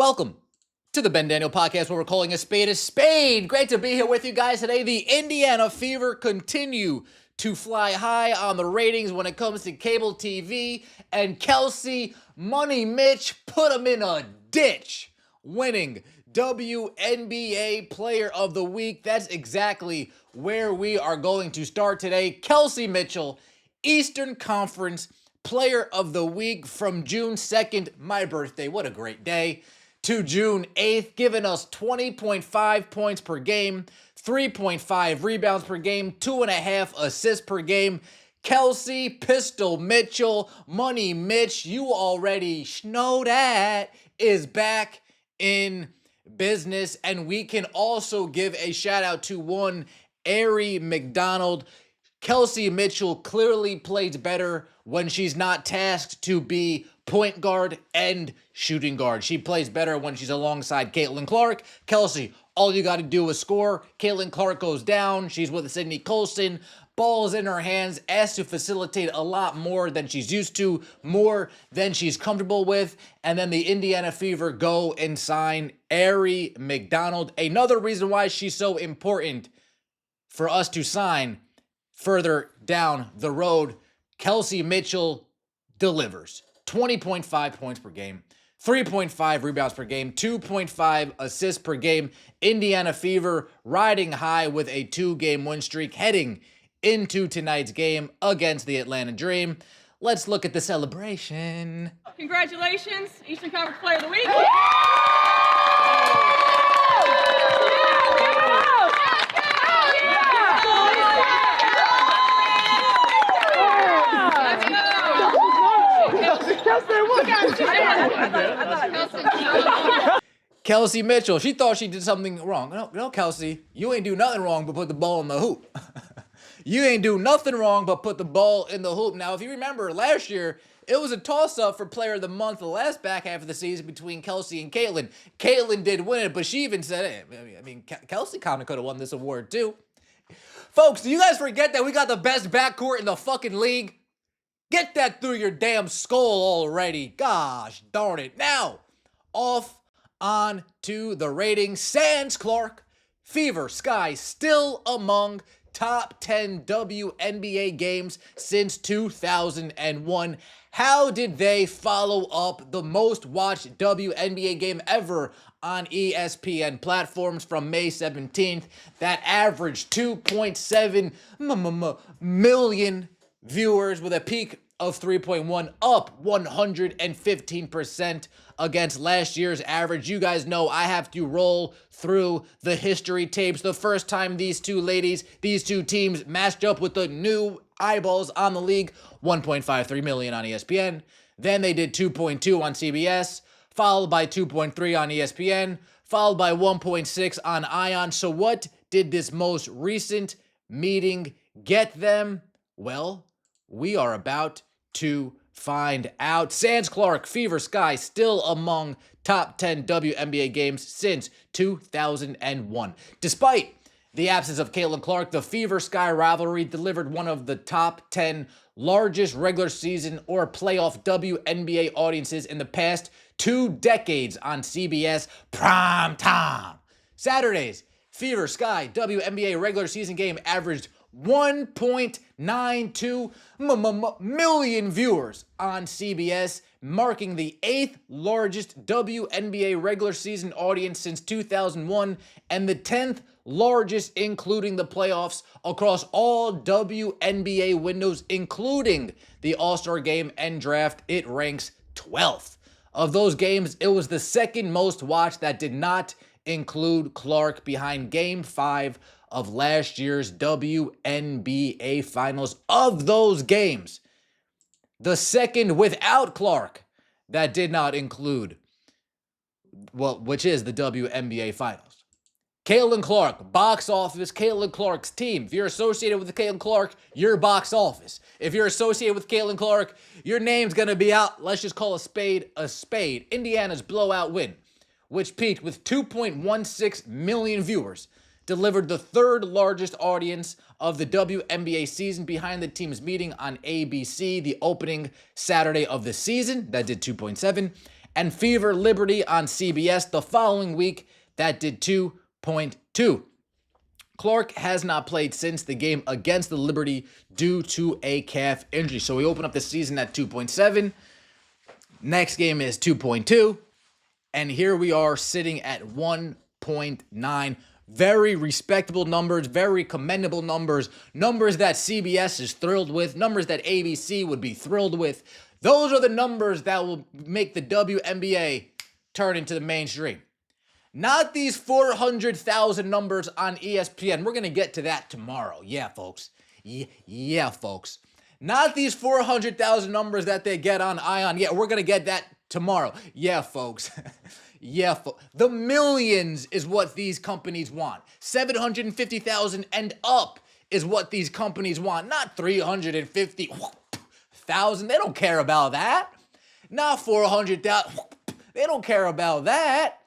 Welcome to the Ben Daniel Podcast, where we're calling a spade a spade. Great to be here with you guys today. The Indiana Fever continue to fly high on the ratings when it comes to cable TV, and Kelsey, Money Mitch, put him in a ditch, winning WNBA Player of the Week. That's exactly where we are going to start today. Kelsey Mitchell, Eastern Conference Player of the Week from June 2nd, my birthday, what a great day, to June 8th, giving us 20.5 points per game, 3.5 rebounds per game, 2.5 assists per game. Kelsey, Pistol Mitchell, Money Mitch, you already know that, is back in business. And we can also give a shout out to one Ari McDonald. Kelsey Mitchell clearly plays better when she's not tasked to be point guard and shooting guard. She plays better when she's alongside Caitlin Clark. Kelsey, all you got to do is score. Caitlin Clark goes down. She's with Sydney Colson. Ball's in her hands, asked to facilitate a lot more than she's used to, more than she's comfortable with. And then the Indiana Fever go and sign Ari McDonald. Another reason why she's so important for us to sign further down the road. Kelsey Mitchell delivers 20.5 points per game, 3.5 rebounds per game, 2.5 assists per game. Indiana Fever riding high with a 2-game win streak heading into tonight's game against the Atlanta Dream. Let's look at the celebration. Congratulations, Eastern Conference Player of the Week. Kelsey Mitchell, she thought she did something wrong. No, Kelsey, you ain't do nothing wrong but put the ball in the hoop. You ain't do nothing wrong but put the ball in the hoop. Now, if you remember last year, it was a toss-up for Player of the Month the last back half of the season between Kelsey and Caitlin. Caitlin did win it, but she even said, Kelsey kind of could have won this award too. Folks, do you guys forget that we got the best backcourt in the fucking league? Get that through your damn skull already. Gosh darn it. Now, off on to the ratings. Sans Clark, Fever Sky still among top 10 WNBA games since 2001. How did they follow up the most watched WNBA game ever on ESPN platforms from May 17th? That averaged 2.7 million viewers with a peak of 3.1, up 115% against last year's average. You guys know I have to roll through the history tapes. The first time these two teams matched up with the new eyeballs on the league, 1.53 million on ESPN. Then they did 2.2 on CBS, followed by 2.3 on ESPN, followed by 1.6 on ION. So what did this most recent meeting get them? Well, we are about to find out. Sans Clark, Fever Sky, still among top 10 WNBA games since 2001. Despite the absence of Caitlin Clark, the Fever Sky rivalry delivered one of the top 10 largest regular season or playoff WNBA audiences in the past 2 decades on CBS prime time. Saturdays, Fever Sky WNBA regular season game averaged 1.92 million viewers on CBS, marking the 8th largest WNBA regular season audience since 2001 and the 10th largest including the playoffs across all WNBA windows, including the All-Star Game and Draft. It ranks 12th. Of those games, it was the second most watched that did not include Clark, behind Game 5 of last year's WNBA Finals. Of those games, the second without Clark that did not include, which is the WNBA Finals. Caitlin Clark, box office, Caitlin Clark's team. If you're associated with Caitlin Clark, you're box office. If you're associated with Caitlin Clark, your name's going to be out. Let's just call a spade a spade. Indiana's blowout win, which peaked with 2.16 million viewers, delivered the 3rd largest audience of the WNBA season behind the team's meeting on ABC the opening Saturday of the season. That did 2.7. and Fever Liberty on CBS. The following week, that did 2.2. Clark has not played since the game against the Liberty due to a calf injury. So we open up the season at 2.7. Next game is 2.2. And here we are sitting at 1.9. Very respectable numbers, very commendable numbers, numbers that CBS is thrilled with, numbers that ABC would be thrilled with. Those are the numbers that will make the WNBA turn into the mainstream. Not these 400,000 numbers on ESPN. We're going to get to that tomorrow. Yeah, folks. Yeah, folks. Not these 400,000 numbers that they get on ION. Yeah, we're going to get that tomorrow. Yeah, folks. Yeah, the millions is what these companies want. 750,000 and up is what these companies want. Not 350,000. They don't care about that. Not 400,000. They don't care about that.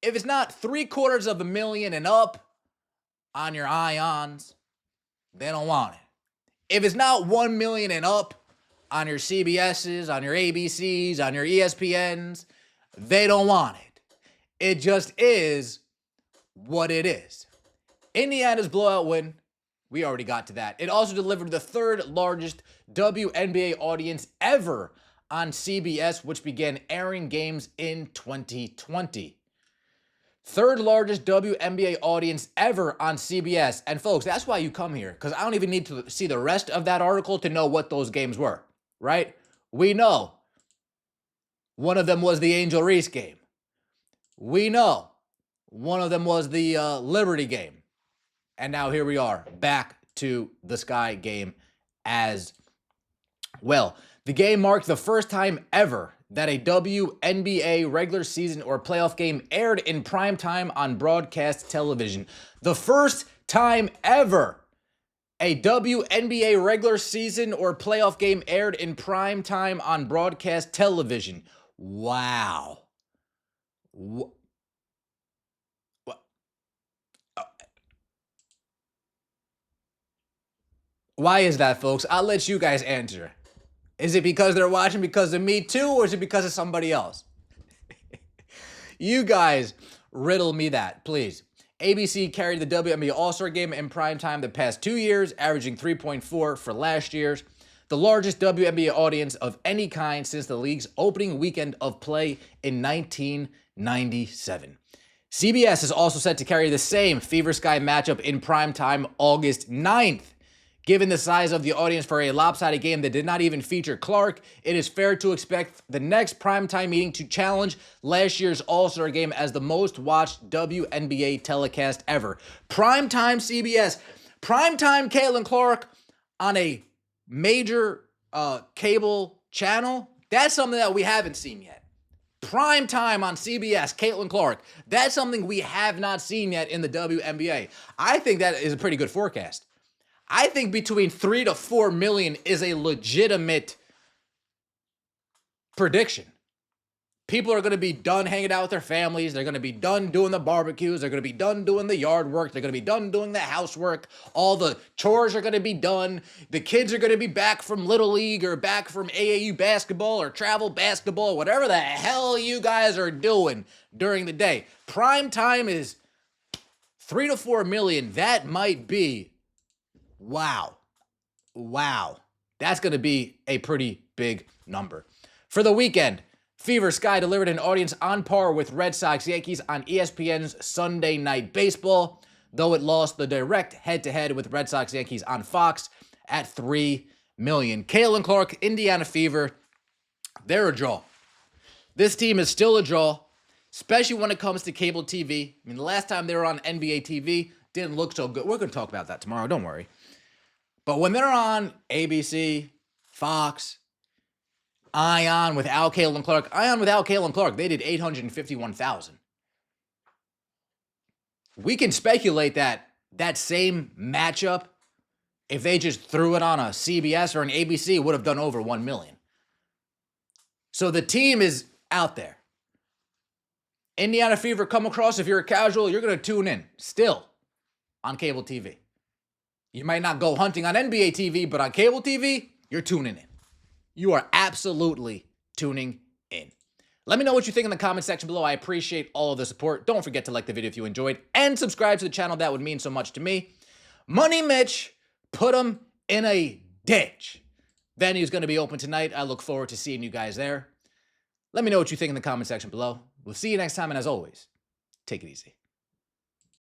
If it's not 750,000 and up on your IONs, they don't want it. If it's not 1 million and up on your CBSs, on your ABCs, on your ESPNs, they don't want it. It just is what it is. Indiana's blowout win, we already got to that. It also delivered the third largest WNBA audience ever on CBS, which began airing games in 2020. Third largest WNBA audience ever on CBS. And folks, that's why you come here, because I don't even need to see the rest of that article to know what those games were, right? We know one of them was the Angel Reese game. We know one of them was the Liberty game. And now here we are, back to the Sky game as well. The game marked the first time ever that a WNBA regular season or playoff game aired in primetime on broadcast television. The first time ever a WNBA regular season or playoff game aired in primetime on broadcast television. Wow. Why is that, folks? I'll let you guys answer. Is it because they're watching because of me too, or is it because of somebody else? You guys riddle me that, please. ABC carried the WNBA All-Star Game in primetime the past 2 years, averaging 3.4 for last year's, the largest WNBA audience of any kind since the league's opening weekend of play in 1997. CBS is also set to carry the same Fever Sky matchup in primetime August 9th. Given the size of the audience for a lopsided game that did not even feature Clark, it is fair to expect the next primetime meeting to challenge last year's All-Star Game as the most watched WNBA telecast ever. Primetime CBS, primetime Caitlin Clark on a major cable channel, that's something that we haven't seen yet. Primetime on CBS, Caitlin Clark, that's something we have not seen yet in the WNBA. I think that is a pretty good forecast. I think between 3 to 4 million is a legitimate prediction. People are going to be done hanging out with their families. They're going to be done doing the barbecues. They're going to be done doing the yard work. They're going to be done doing the housework. All the chores are going to be done. The kids are going to be back from Little League or back from AAU basketball or travel basketball, whatever the hell you guys are doing during the day. Prime time is 3 to 4 million. That might be wow. That's going to be a pretty big number. For the weekend, Fever Sky delivered an audience on par with Red Sox Yankees on ESPN's Sunday Night Baseball, though it lost the direct head-to-head with Red Sox Yankees on Fox at 3 million. Caitlin Clark, Indiana Fever, they're a draw. This team is still a draw, especially when it comes to cable TV. I mean, the last time they were on NBA TV didn't look so good. We're going to talk about that tomorrow, don't worry. But when they're on ABC, Fox, Ion without Caitlin Clark, they did 851,000. We can speculate that same matchup, if they just threw it on a CBS or an ABC, would have done over 1 million. So the team is out there. Indiana Fever come across, if you're a casual, you're going to tune in still on cable TV. You might not go hunting on NBA TV, but on cable TV, you're tuning in. You are absolutely tuning in. Let me know what you think in the comment section below. I appreciate all of the support. Don't forget to like the video if you enjoyed and subscribe to the channel. That would mean so much to me. Money Mitch, put him in a ditch. Venue is going to be open tonight. I look forward to seeing you guys there. Let me know what you think in the comment section below. We'll see you next time, and as always, take it easy.